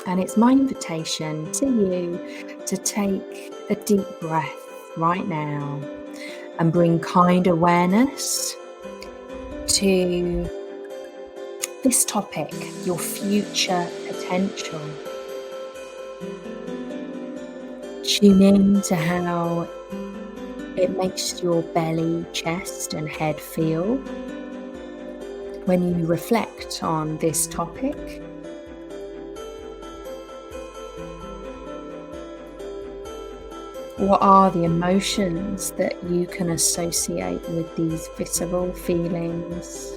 And it's my invitation to you to take a deep breath right now and bring kind awareness to this topic, your future potential. Tune in to how it makes your belly, chest, and head feel when you reflect on this topic. What are the emotions that you can associate with these visceral feelings?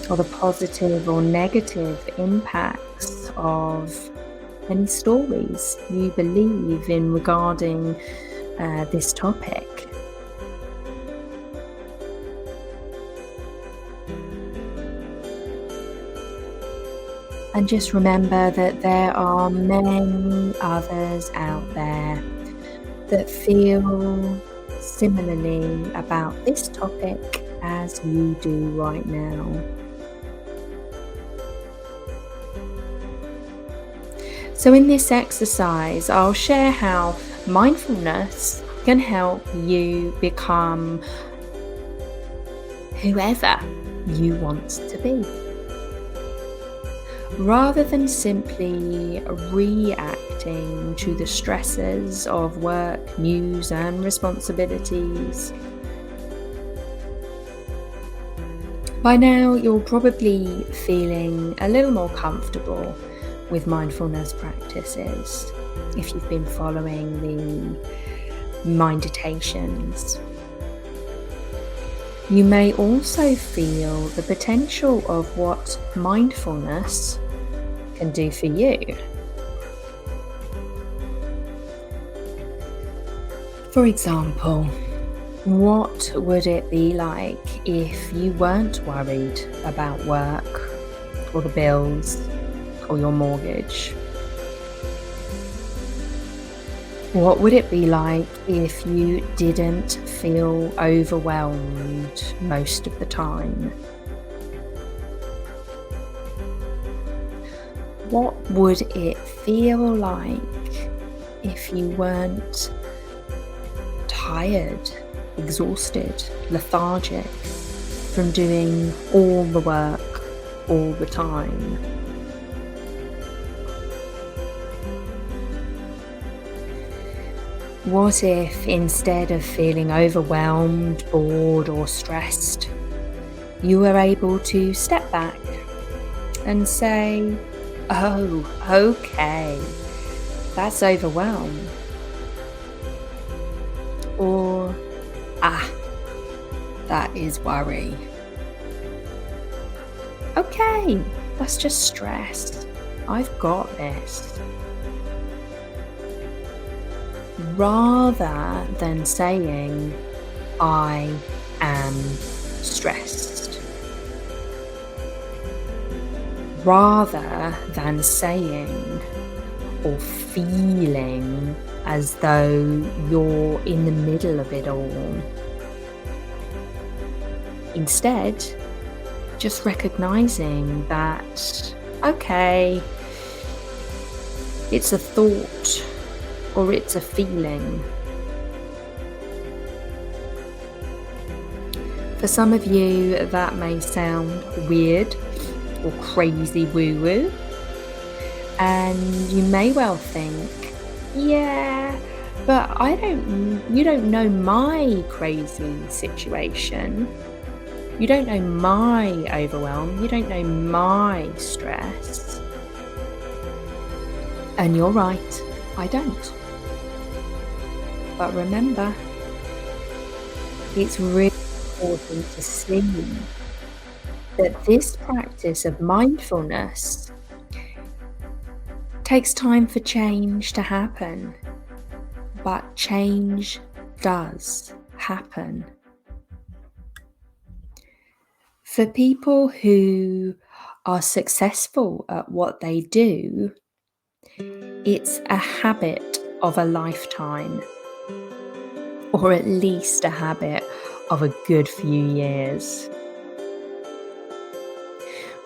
Or the positive or negative impacts of any stories you believe in regarding this topic? And just remember that there are many others out there that feel similarly about this topic as you do right now. So in this exercise, I'll share how mindfulness can help you become whoever you want to be, rather than simply reacting to the stresses of work, news, and responsibilities. By now, you're probably feeling a little more comfortable with mindfulness practices if you've been following the minditations. You may also feel the potential of what mindfulness can do for you. For example, what would it be like if you weren't worried about work or the bills or your mortgage? What would it be like if you didn't feel overwhelmed most of the time? What would it feel like if you weren't tired, exhausted, lethargic from doing all the work all the time? What if instead of feeling overwhelmed, bored, or stressed, you were able to step back and say, "Oh, okay, that's overwhelm." Or, "Ah, that is worry." "Okay, that's just stress. I've got this." Rather than saying, "I am stressed." Rather than saying or feeling as though you're in the middle of it all. Instead, just recognizing that, okay, it's a thought or it's a feeling. For some of you, that may sound weird or crazy woo-woo, and you may well think, yeah, but you don't know my crazy situation. You don't know my overwhelm. You don't know my stress. And you're right, I don't. But remember, it's really important to see that this practice of mindfulness takes time for change to happen, but change does happen. For people who are successful at what they do, it's a habit of a lifetime, or at least a habit of a good few years.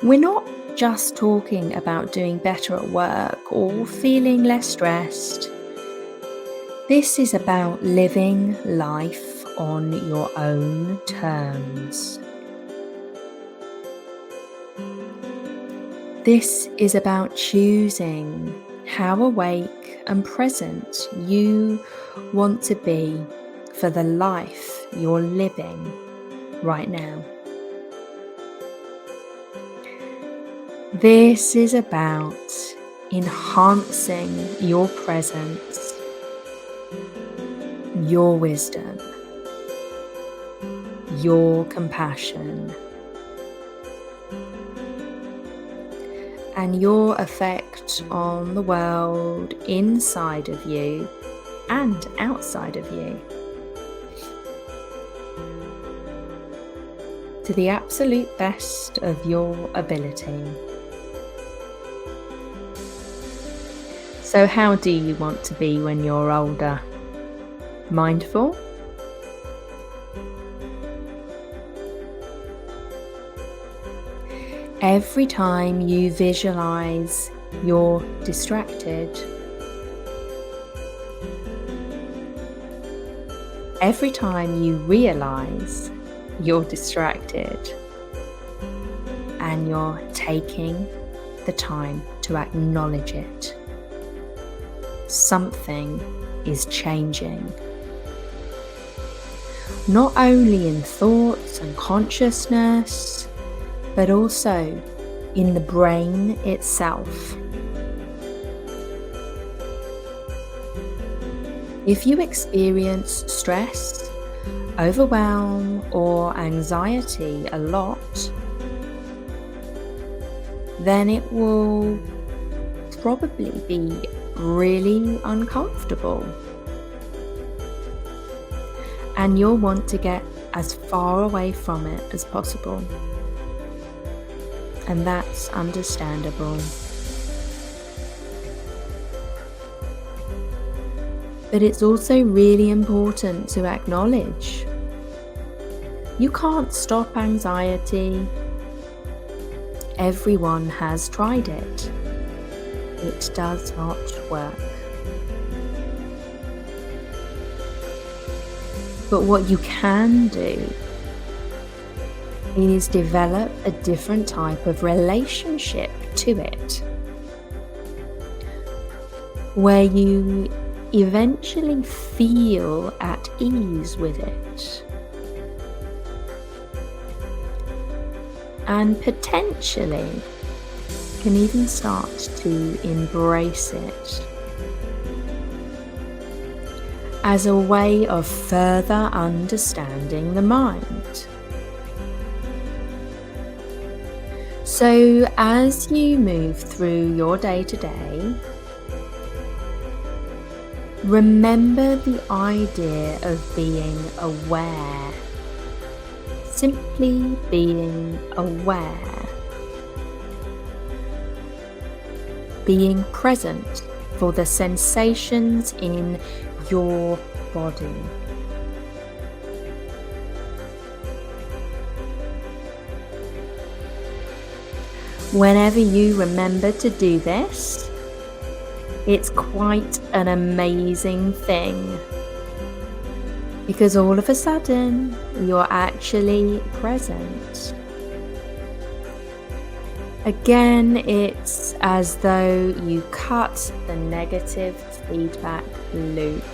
We're not just talking about doing better at work or feeling less stressed. This is about living life on your own terms. This is about choosing how awake and present you want to be for the life you're living right now. This is about enhancing your presence, your wisdom, your compassion, and your effect on the world inside of you and outside of you, to the absolute best of your ability. So how do you want to be when you're older? Mindful? Every time you visualize you're distracted, every time you realize you're distracted, and you're taking the time to acknowledge it, something is changing. Not only in thoughts and consciousness, but also in the brain itself. If you experience stress, overwhelm, or anxiety a lot, then it will probably be really uncomfortable. And you'll want to get as far away from it as possible. And that's understandable. But it's also really important to acknowledge you can't stop anxiety. Everyone has tried it. It does not work. But what you can do is develop a different type of relationship to it, where you eventually feel at ease with it, and potentially can even start to embrace it as a way of further understanding the mind. So as you move through your day-to-day, remember the idea of being aware, simply being aware, being present for the sensations in your body. Whenever you remember to do this, it's quite an amazing thing, because all of a sudden you're actually present. Again, it's as though you cut the negative feedback loop.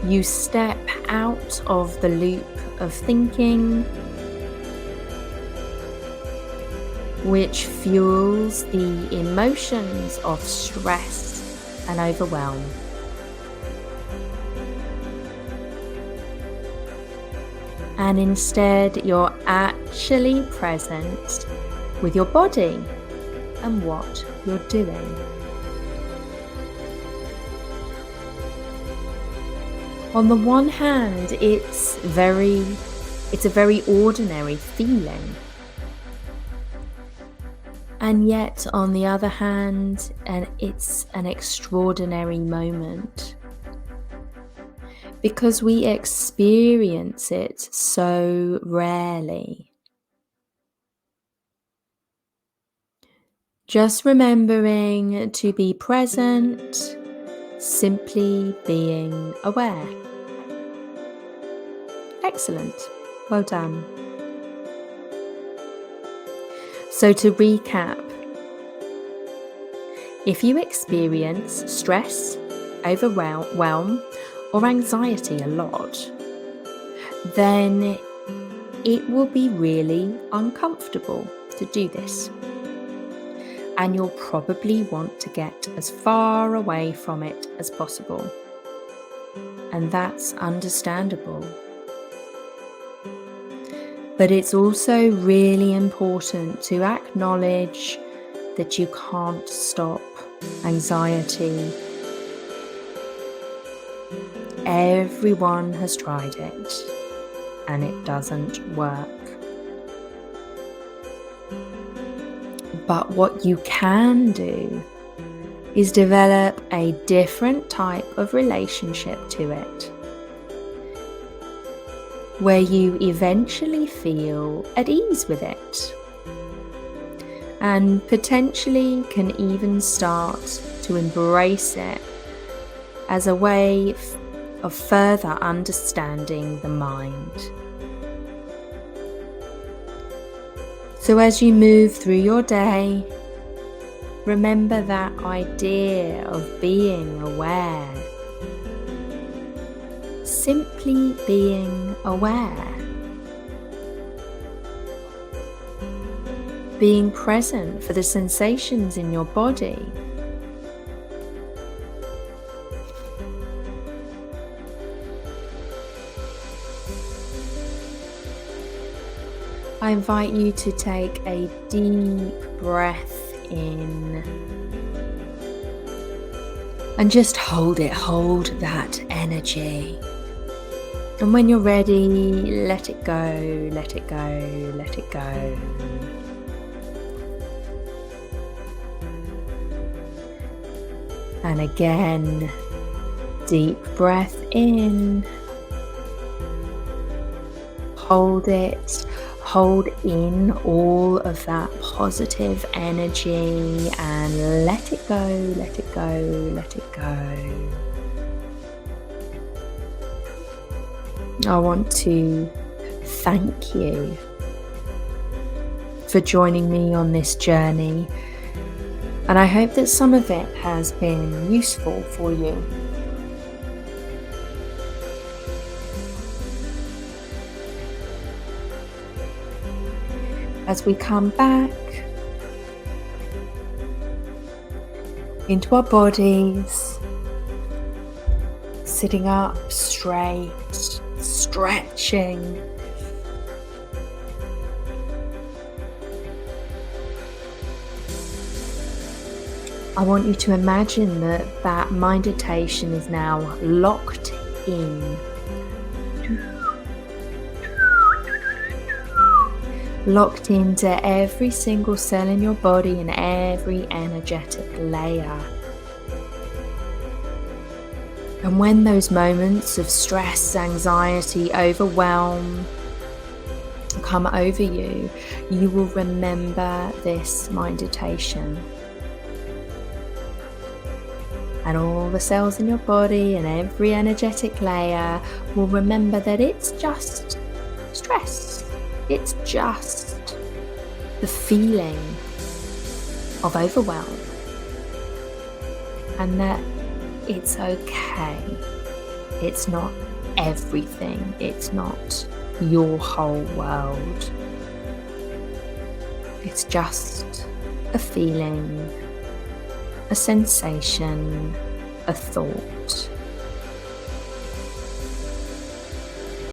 You step out of the loop of thinking, which fuels the emotions of stress and overwhelm. And instead, you're actually present with your body and what you're doing. On the one hand, it's a very ordinary feeling. And yet, on the other hand, it's an extraordinary moment. because we experience it so rarely. Just remembering to be present, simply being aware. Excellent. Well done. So to recap, if you experience stress, overwhelm, or anxiety a lot, then it will be really uncomfortable to do this. And you'll probably want to get as far away from it as possible. And that's understandable. But it's also really important to acknowledge that you can't stop anxiety. Everyone has tried it, and it doesn't work. But what you can do is develop a different type of relationship to it, where you eventually feel at ease with it, and potentially can even start to embrace it as a way of further understanding the mind. So as you move through your day, remember that idea of being aware. Simply being aware. Being present for the sensations in your body. I invite you to take a deep breath in and just hold it, hold that energy. And when you're ready, let it go, let it go, let it go. And again, deep breath in, hold it. Hold in all of that positive energy and let it go, let it go, let it go. I want to thank you for joining me on this journey, and I hope that some of it has been useful for you. As we come back into our bodies, sitting up straight, stretching. I want you to imagine that meditation is now locked in. Locked into every single cell in your body and every energetic layer. And when those moments of stress, anxiety, overwhelm come over you, you will remember this meditation. And all the cells in your body and every energetic layer will remember that it's just stress. It's just the feeling of overwhelm, and that it's okay. It's not everything. It's not your whole world. It's just a feeling, a sensation, a thought.